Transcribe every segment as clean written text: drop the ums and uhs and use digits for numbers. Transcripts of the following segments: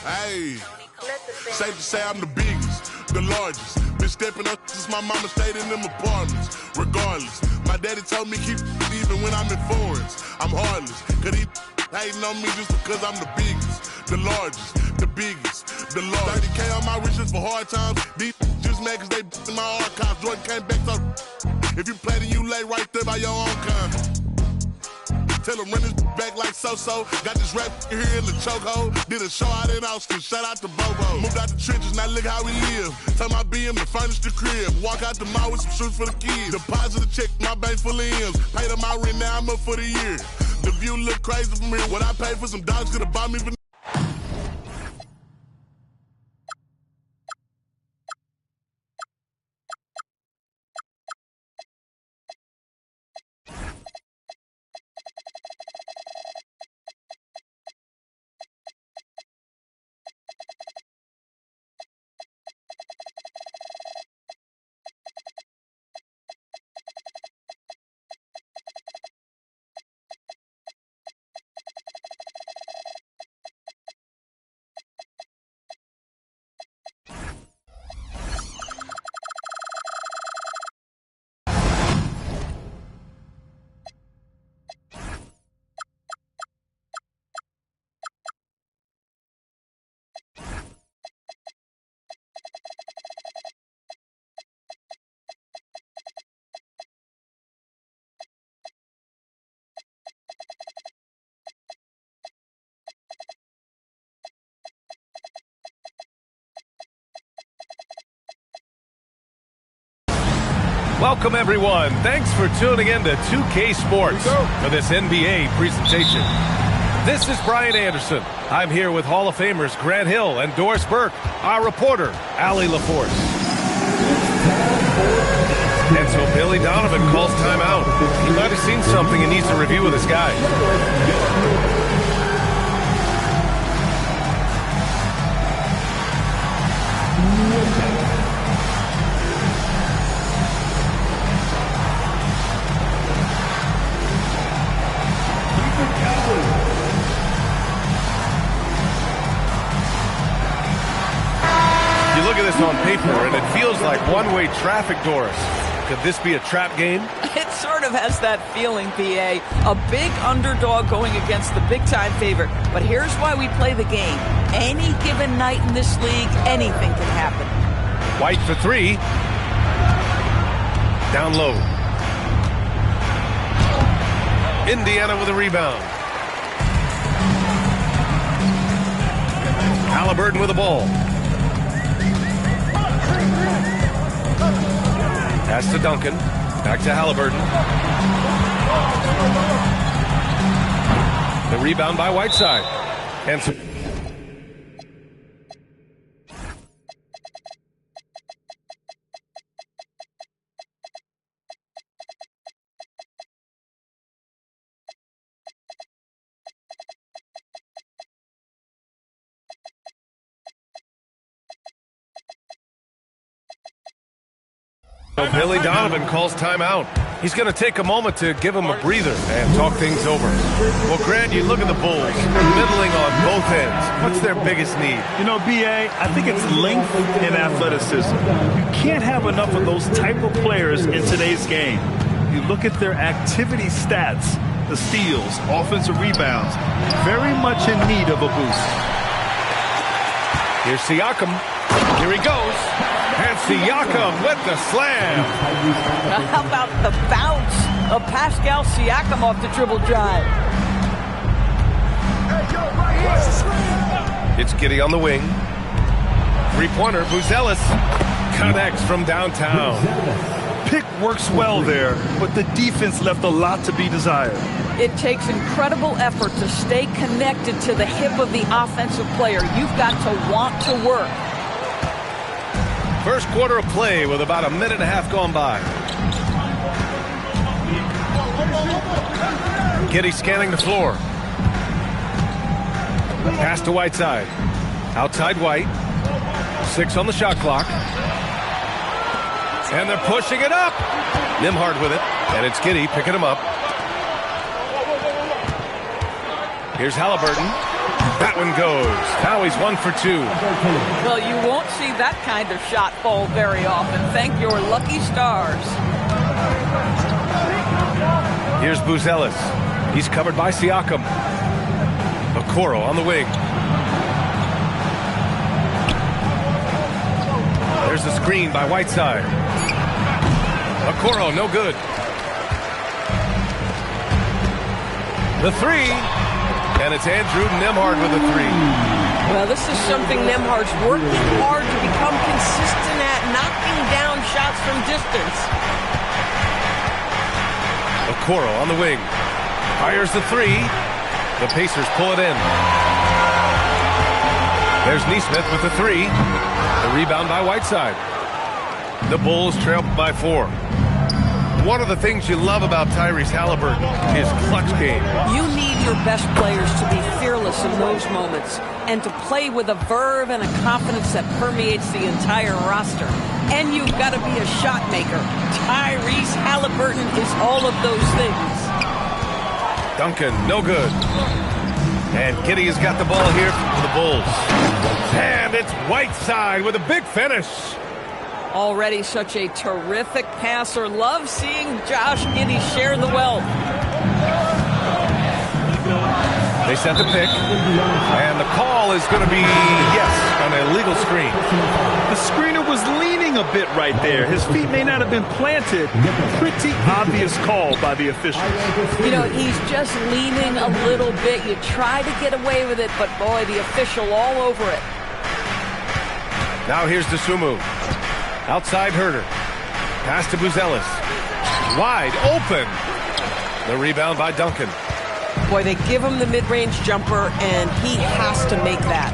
Hey, safe to say I'm the biggest, the largest. Been stepping up since my mama stayed in them apartments. Regardless, my daddy told me keep even when I'm in foreigns. I'm heartless, cause he hating on me just because I'm the biggest, the largest, the biggest, the largest. 30K on my riches for hard times. These just mad cause they in my archives. Jordan came back so if you play then you lay right there by your own kind. Tell him run his back like so-so. Got this rap here in the chokehold. Did a show out in Austin. Shout out to Bobo. Moved out the trenches, now look how we live. Tell my BM to furnish the crib. Walk out the mall with some shoes for the kids. Deposit a check, my bank full of M's. Paid on my rent, now I'm up for the year. The view look crazy from here. What I paid for some dogs could've bought me for. Welcome, everyone. Thanks for tuning in to 2K Sports for this NBA presentation. This is Brian Anderson. I'm here with Hall of Famers Grant Hill and Doris Burke, our reporter, Allie LaForce. And so Billy Donovan calls timeout. He might have seen something and needs to review with his guys. Look at this on paper, and it feels like one-way traffic, Doris. Could this be a trap game? It sort of has that feeling, PA. A big underdog going against the big-time favorite. But here's why we play the game. Any given night in this league, anything can happen. White for three. Down low. Indiana with a rebound. Halliburton with the ball. Pass to Duncan. Back to Halliburton. The rebound by Whiteside. And so Billy Donovan calls timeout. He's going to take a moment to give him a breather and talk things over. Well, Grant, you look at the Bulls, middling on both ends. What's their biggest need? You know, B.A., I think it's length and athleticism. You can't have enough of those type of players in today's game. You look at their activity stats, the steals, offensive rebounds, very much in need of a boost. Here's Siakam. Here he goes. And Siakam with the slam. How about the bounce of Pascal Siakam off the dribble drive? It's Giddey on the wing. Three-pointer, Buzelis connects from downtown. Pick works well there, but the defense left a lot to be desired. It takes incredible effort to stay connected to the hip of the offensive player. You've got to want to work. First quarter of play with about a minute and a half gone by. Giddey scanning the floor. Pass to Whiteside. Outside White. 6 on the shot clock. And they're pushing it up. Nembhard with it. And it's Giddey picking him up. Here's Halliburton. That one goes. Now he's 1 for 2. Well, you won't see that kind of shot fall very often. Thank your lucky stars. Here's Buzelis. He's covered by Siakam. Okoro on the wing. There's the screen by Whiteside. Okoro, no good. The three. And it's Andrew Nembhard with a 3. Well, this is something Nembhard's working hard to become consistent at, knocking down shots from distance. Okoro on the wing. Fires the 3. The Pacers pull it in. There's Nesmith with the 3. The rebound by Whiteside. The Bulls trail by 4. One of the things you love about Tyrese Halliburton, his clutch game. You need your best players to be fearless in those moments and to play with a verve and a confidence that permeates the entire roster. And you've got to be a shot maker. Tyrese Halliburton is all of those things. Duncan, no good. And Giddey has got the ball here for the Bulls. And it's Whiteside with a big finish. Already such a terrific passer. Love seeing Josh Giddey share the wealth. They set the pick. And the call is going to be, yes, an illegal screen. The screener was leaning a bit right there. His feet may not have been planted. Pretty obvious call by the officials. You know, he's just leaning a little bit. You try to get away with it, but boy, the official all over it. Now here's Dosunmu. Outside Herter. Pass to Buzelis. Wide open. The rebound by Duncan. Boy, they give him the mid-range jumper, and he has to make that.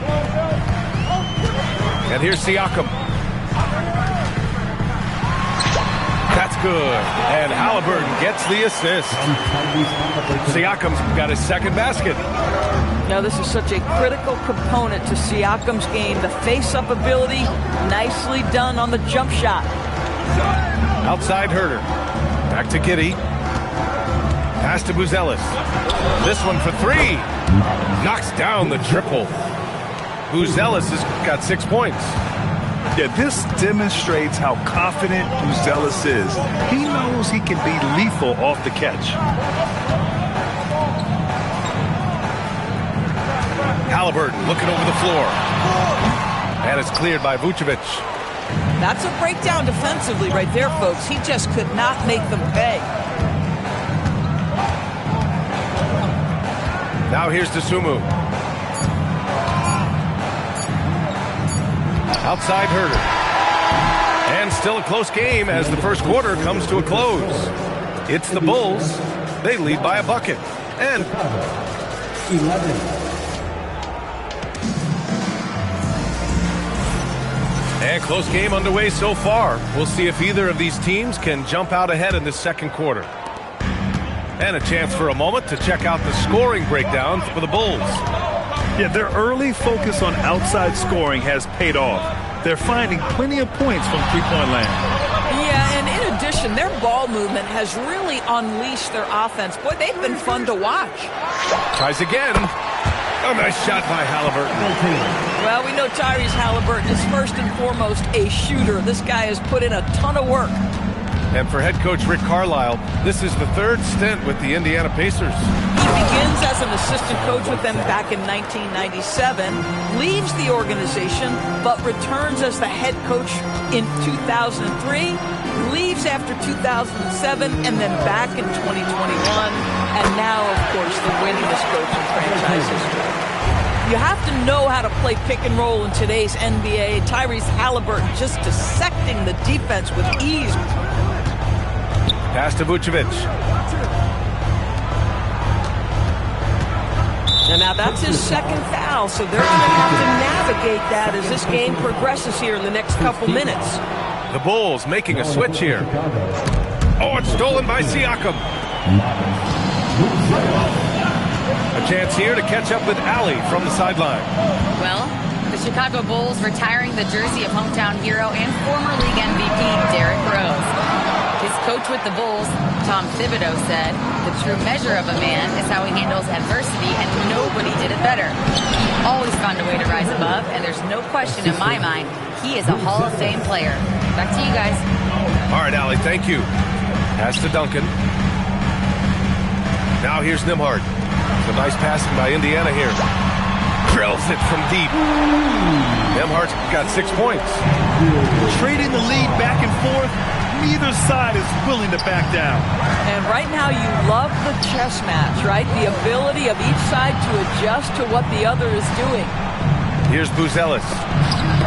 And here's Siakam. That's good. And Halliburton gets the assist. Siakam's got his second basket. Now, this is such a critical component to Siakam's game. The face-up ability, nicely done on the jump shot. Outside Herter. Back to Giddey. Pass to Buzelis. This one for 3. Knocks down the triple. Buzelis has got 6 points. Yeah, this demonstrates how confident Buzelis is. He knows he can be lethal off the catch. Halliburton looking over the floor. And it's cleared by Vucevic. That's a breakdown defensively right there, folks. He just could not make them pay. Now here's Dosunmu. Outside Herter. And still a close game as the first quarter comes to a close. It's the Bulls. They lead by a bucket. And 11. And close game underway so far. We'll see if either of these teams can jump out ahead in this second quarter. And a chance for a moment to check out the scoring breakdown for the Bulls. Yeah, their early focus on outside scoring has paid off. They're finding plenty of points from three-point land. Yeah, and in addition, their ball movement has really unleashed their offense. Boy, they've been fun to watch. Tries again. A nice shot by Halliburton. Well, we know Tyrese Halliburton is first and foremost a shooter. This guy has put in a ton of work. And for head coach Rick Carlisle, this is the third stint with the Indiana Pacers. He begins as an assistant coach with them back in 1997, leaves the organization, but returns as the head coach in 2003, leaves after 2007, and then back in 2021, and now, of course, the winningest coach in franchise history. You have to know how to play pick and roll in today's NBA. Tyrese Halliburton just dissecting the defense with ease. Pass to Vucevic. And now that's his second foul, so they're going to have to navigate that as this game progresses here in the next couple minutes. The Bulls making a switch here. Oh, it's stolen by Siakam. A chance here to catch up with Allie from the sideline. Well, the Chicago Bulls retiring the jersey of hometown hero and former league MVP Derrick Rose. His coach with the Bulls, Tom Thibodeau, said, "The true measure of a man is how he handles adversity, and nobody did it better. Always found a way to rise above, and there's no question in my mind he is a Hall of Fame player." Back to you guys. All right, Allie, thank you. Pass to Duncan. Now here's Nembhard. Some nice passing by Indiana here. Drills it from deep. Nembhard's got 6 points. Trading the lead back and forth. Neither side is willing to back down. And right now you love the chess match, right? The ability of each side to adjust to what the other is doing. Here's Buzelis.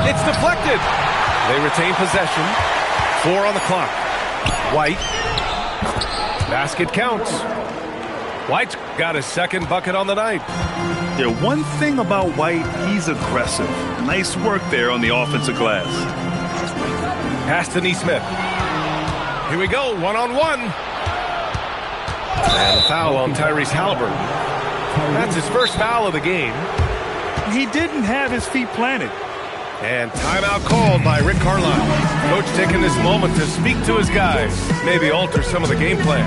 It's deflected. They retain possession. 4 on the clock. White. Basket counts. White's got his second bucket on the night. Yeah, one thing about White, he's aggressive. Nice work there on the offensive glass. Pass to Neesmith. Here we go, one-on-one. And a foul on Tyrese Halliburton. That's his first foul of the game. He didn't have his feet planted. And timeout called by Rick Carlisle. Coach taking this moment to speak to his guys. Maybe alter some of the game plan.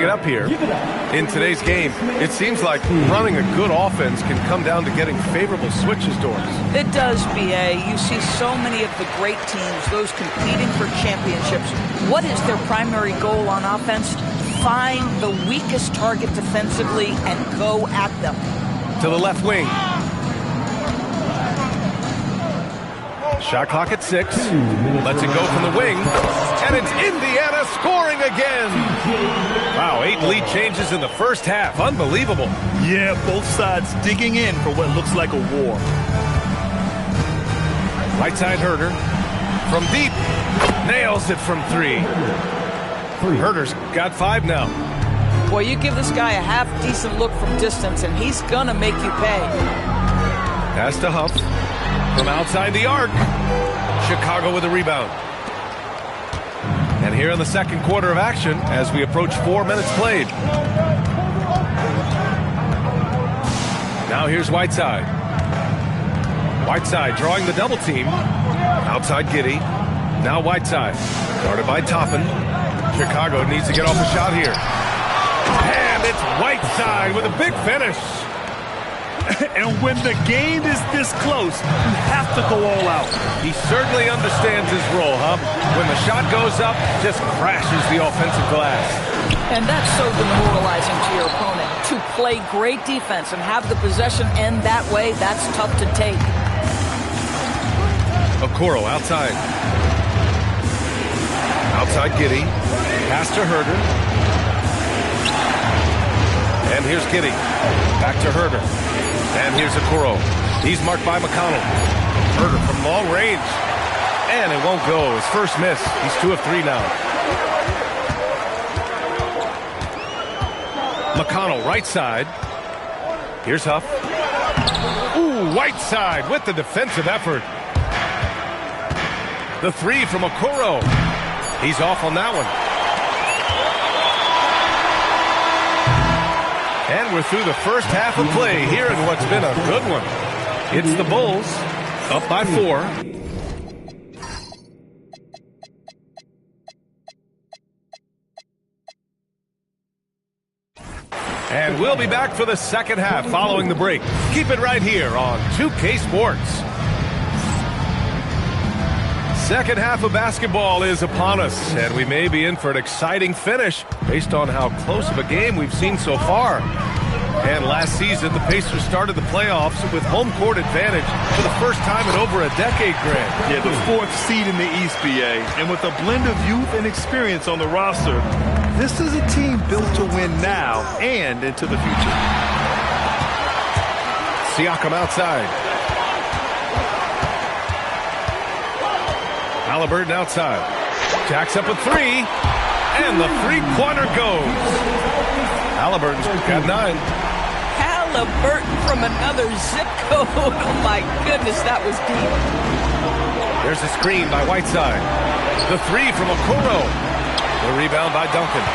Up here in today's game, it seems like running a good offense can come down to getting favorable switches, Doris. It does, BA. You see so many of the great teams, those competing for championships. What is their primary goal on offense? Find the weakest target defensively and go at them. To the left wing. Shot clock at 6. Lets it go from the wing. And it's Indiana scoring again. Wow, 8 lead changes in the first half. Unbelievable. Yeah, both sides digging in for what looks like a war. Right side Herder. From deep. Nails it from 3. Herder's got 5 now. Boy, you give this guy a half-decent look from distance, and he's gonna make you pay. Pass to Huff. From outside the arc. Chicago with a rebound. And here in the second quarter of action as we approach 4 minutes played. Now here's Whiteside. Whiteside drawing the double team. Outside Giddey. Now Whiteside. Guarded by Toppin. Chicago needs to get off a shot here. And it's Whiteside with a big finish. And when the game is this close, you have to go all out. He certainly understands his role, huh? When the shot goes up, just crashes the offensive glass. And that's so demoralizing to your opponent. To play great defense and have the possession end that way, that's tough to take. Okoro outside. Outside Giddey. Pass to Herder. And here's Giddey. Back to Herder. And here's Okoro. He's marked by McConnell. Herder from long range. And it won't go. His first miss. He's 2 of 3 now. McConnell right side. Here's Huff. Ooh, Whiteside with the defensive effort. The 3 from Okoro. He's off on that one. And we're through the first half of play here in what's been a good one. It's the Bulls, up by 4. And we'll be back for the second half following the break. Keep it right here on 2K Sports. Second half of basketball is upon us, and we may be in for an exciting finish based on how close of a game we've seen so far. And last season, the Pacers started the playoffs with home court advantage for the first time in over a decade, Grant. Yeah, the 4th seed in the East, BA. And with a blend of youth and experience on the roster, this is a team built to win now and into the future. Siakam outside. Halliburton outside. Jacks up a three. And the three-pointer goes. Halliburton's got 9. Halliburton from another zip code. Oh, my goodness, that was deep. There's a screen by Whiteside. The three from Okoro. The rebound by Duncan.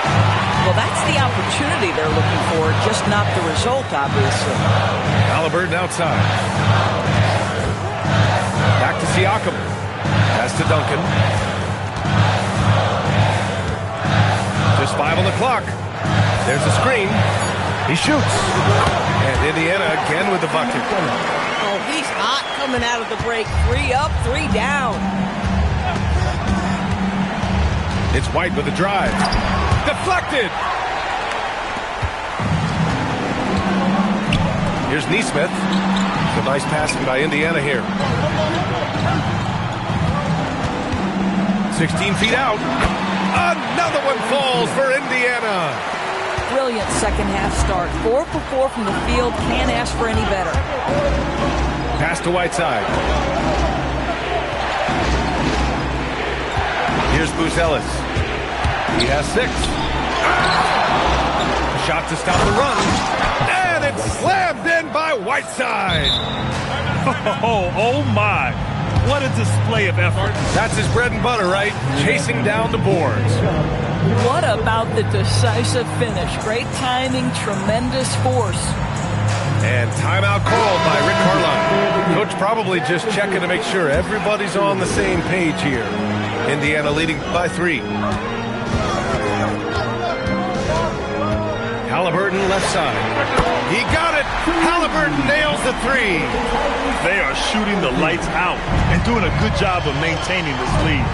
Well, that's the opportunity they're looking for, just not the result, obviously. Halliburton outside. Back to Siakam. Pass to Duncan. Just 5 on the clock. There's a screen. He shoots. And Indiana again with the bucket. Oh, he's hot coming out of the break. 3 up, 3 down. It's White with the drive. Deflected. Here's Neesmith. Some nice passing by Indiana here. 16 feet out. Another one falls for Indiana. Brilliant second half start. 4 for 4 from the field. Can't ask for any better. Pass to Whiteside. Here's Buzelis. He has 6. A shot to stop the run. And it's slammed in by Whiteside. Oh my. What a display of effort. That's his bread and butter, right? Chasing down the boards. What about the decisive finish? Great timing, tremendous force. And timeout called by Rick Carlisle. Coach probably just checking to make sure everybody's on the same page here. Indiana leading by 3. Halliburton left side. He got it. Halliburton nails the 3. They are shooting the lights out and doing a good job of maintaining this lead.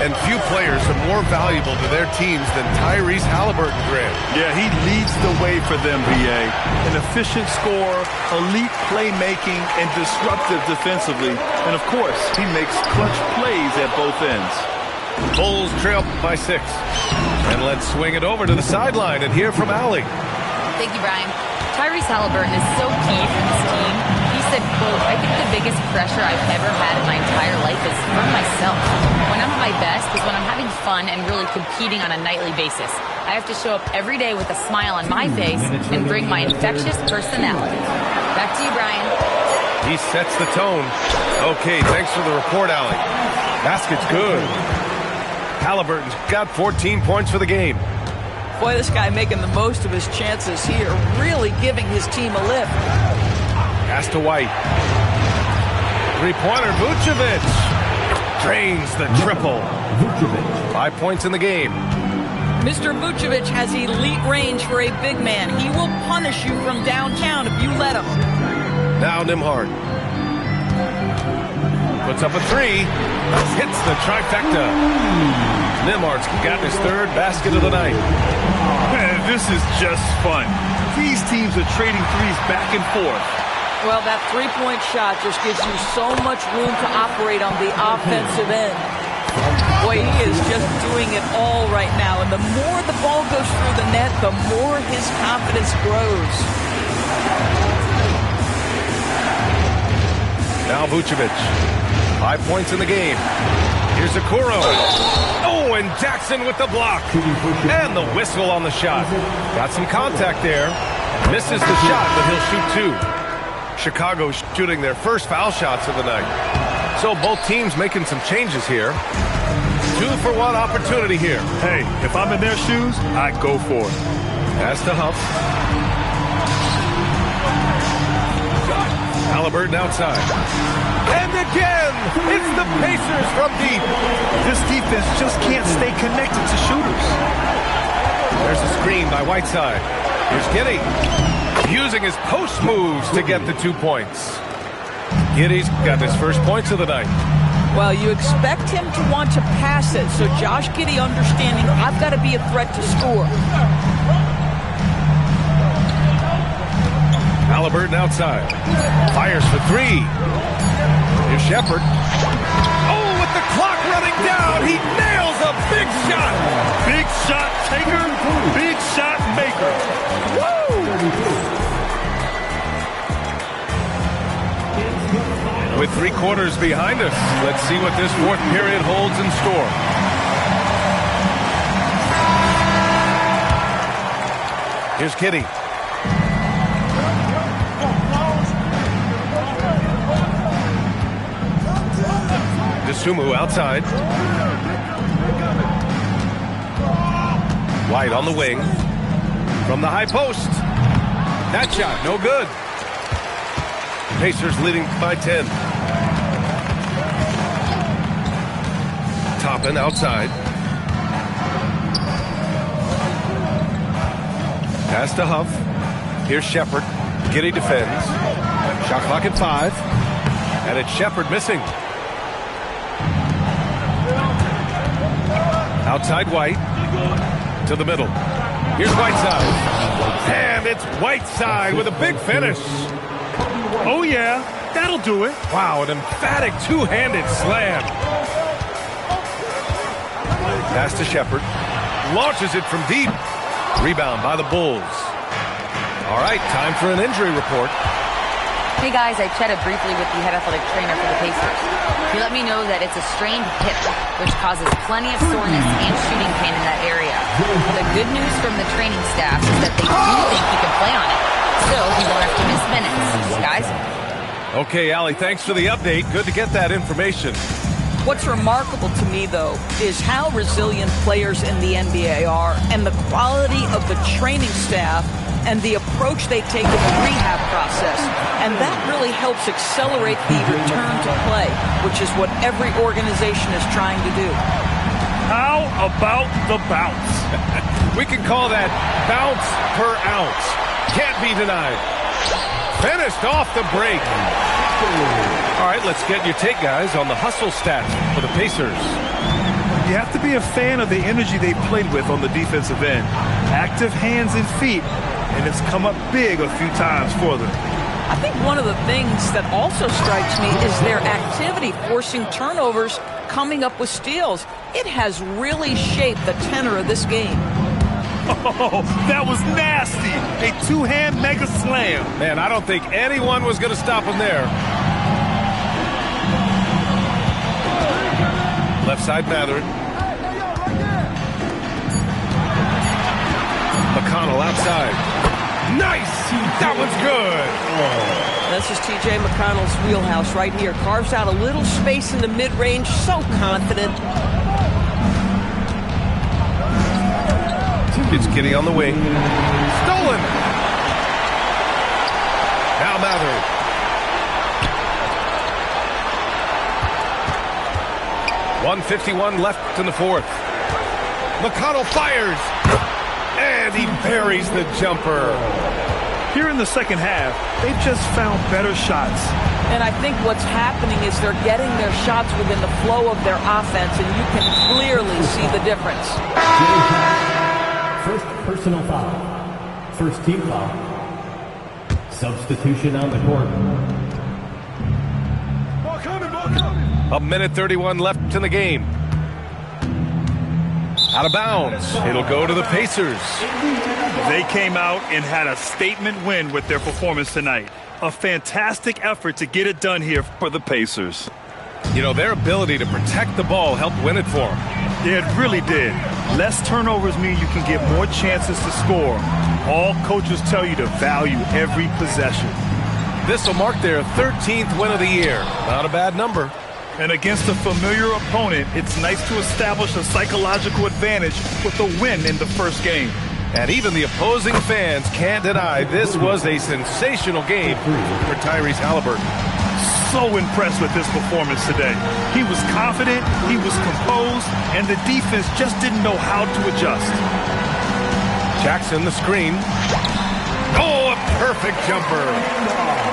And few players are more valuable to their teams than Tyrese Halliburton, Grant. Yeah, he leads the way for them, BA. An efficient scorer, elite playmaking, and disruptive defensively. And, of course, he makes clutch plays at both ends. Bulls trail by 6. And let's swing it over to the sideline and hear from Allie. Thank you, Brian. Tyrese Halliburton is so key for this team. He said, quote, I think the biggest pressure I've ever had in my entire life is from myself. When I'm at my best is when I'm having fun and really competing on a nightly basis. I have to show up every day with a smile on my face and bring my infectious personality. Back to you, Brian. He sets the tone. Okay, thanks for the report, Allie. Basket's good. Halliburton's got 14 points for the game. Boy, this guy making the most of his chances here, really giving his team a lift. Pass to White. Three-pointer, Vucevic. Drains the triple. 5 points in the game. Mr. Vucevic has elite range for a big man. He will punish you from downtown if you let him. Now Nembhard. Puts up a 3. Hits the trifecta. Nembhard's got his 3rd basket of the night. Man, this is just fun. These teams are trading threes back and forth. Well, that three-point shot just gives you so much room to operate on the offensive end. Boy, he is just doing it all right now. And the more the ball goes through the net, the more his confidence grows. Now Vucevic. 5 points in the game. Here's Okoro. Oh, and Jackson with the block. And the whistle on the shot. Got some contact there. Misses the shot, but he'll shoot 2. Chicago shooting their first foul shots of the night. So both teams making some changes here. 2-for-1 opportunity here. Hey, if I'm in their shoes, I'd go for it. Pass to Huff. Halliburton outside. And again, it's the Pacers from deep. This defense just can't stay connected to shooters. There's a screen by Whiteside. Here's Giddey. Using his post moves to get the 2 points. Giddey's got his first points of the night. Well, you expect him to want to pass it, so Josh Giddey understanding I've got to be a threat to score. Halliburton outside. Fires for 3. Here's Shepherd. Oh, with the clock running down, he nails a big shot. Big shot taker, big shot maker. Woo! With 3 quarters behind us, let's see what this 4th period holds in store. Here's Kitty. Sumu outside. White on the wing. From the high post. That shot, no good. Pacers leading by 10. Toppin outside. Pass to Huff. Here's Shepard. Giddy defends. Shot clock at 5. And it's Shepard missing. Outside White. To the middle. Here's Whiteside. And it's Whiteside with a big finish. Oh, yeah. That'll do it. Wow, an emphatic two-handed slam. Pass to Shepard. Launches it from deep. Rebound by the Bulls. All right, time for an injury report. Hey guys, I chatted briefly with the head athletic trainer for the Pacers. He let me know that it's a strained hip, which causes plenty of soreness and shooting pain in that area. The good news from the training staff is that they do think he can play on it. Still, he won't have to miss minutes. Guys? Okay, Allie, thanks for the update. Good to get that information. What's remarkable to me, though, is how resilient players in the NBA are and the quality of the training staff and the approach they take in the rehab process. And that really helps accelerate the return to play, which is what every organization is trying to do. How about the bounce? We can call that bounce per ounce. Can't be denied. Finished off the break. All right, let's get your take, guys, on the hustle stats for the Pacers. You have to be a fan of the energy they played with on the defensive end. Active hands and feet, and it's come up big a few times for them. I think one of the things that also strikes me is their activity forcing turnovers, coming up with steals. It has really shaped the tenor of this game. Oh, that was nasty. A two-hand mega slam. Man, I don't think anyone was going to stop him there. Left side Matherin. McConnell outside. Nice! That one's good. This is T.J. McConnell's wheelhouse right here. Carves out a little space in the mid-range. So confident. It's Kitty on the wing. Stolen! Now Matherin. 1:51 left in the 4th. McConnell fires! And he buries the jumper. Here in the second half, they've just found better shots. And I think what's happening is they're getting their shots within the flow of their offense, and you can clearly see the difference. First personal foul. First team foul. Substitution on the court. 1:31 left in the game. Out of bounds. It'll go to the Pacers. They came out and had a statement win with their performance tonight. A fantastic effort to get it done here for the Pacers. You know, their ability to protect the ball helped win it for them. Yeah, it really did. Less turnovers mean you can get more chances to score. All coaches tell you to value every possession. This will mark their 13th win of the year. Not a bad number. And against a familiar opponent, it's nice to establish a psychological advantage with a win in the first game. And even the opposing fans can't deny this was a sensational game for Tyrese Halliburton. So impressed with his performance today. He was confident, he was composed, and the defense just didn't know how to adjust. Jackson, the screen. Oh, a perfect jumper.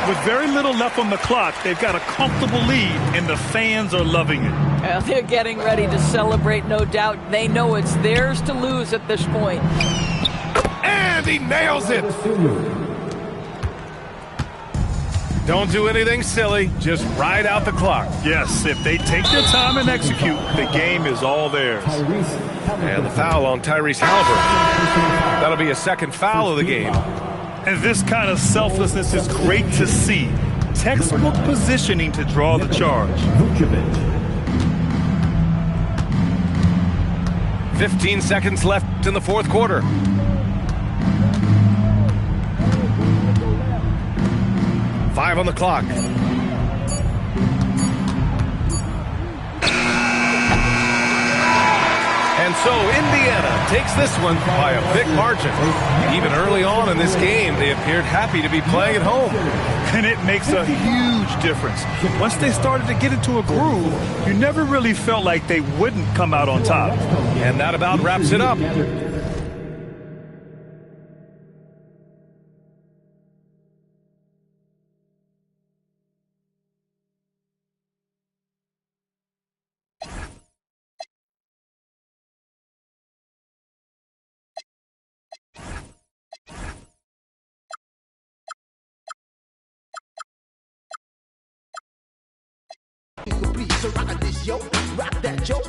With very little left on the clock, they've got a comfortable lead, and the fans are loving it. Well, they're getting ready to celebrate, no doubt. They know it's theirs to lose at this point. And he nails it. Don't do anything silly. Just ride out the clock. Yes, if they take their time and execute, the game is all theirs. And the foul on Tyrese Halliburton. That'll be a second foul of the game. And this kind of selflessness is great to see. Textbook positioning to draw the charge. Vucevic. 15 seconds left in the fourth quarter. Five on the clock. And so Indiana takes this one by a big margin. Even early on in this game, they appeared happy to be playing at home. And it makes a huge difference. Once they started to get into a groove, you never really felt like they wouldn't come out on top. And that about wraps it up. Please, so rock this, yo, rock that, yo.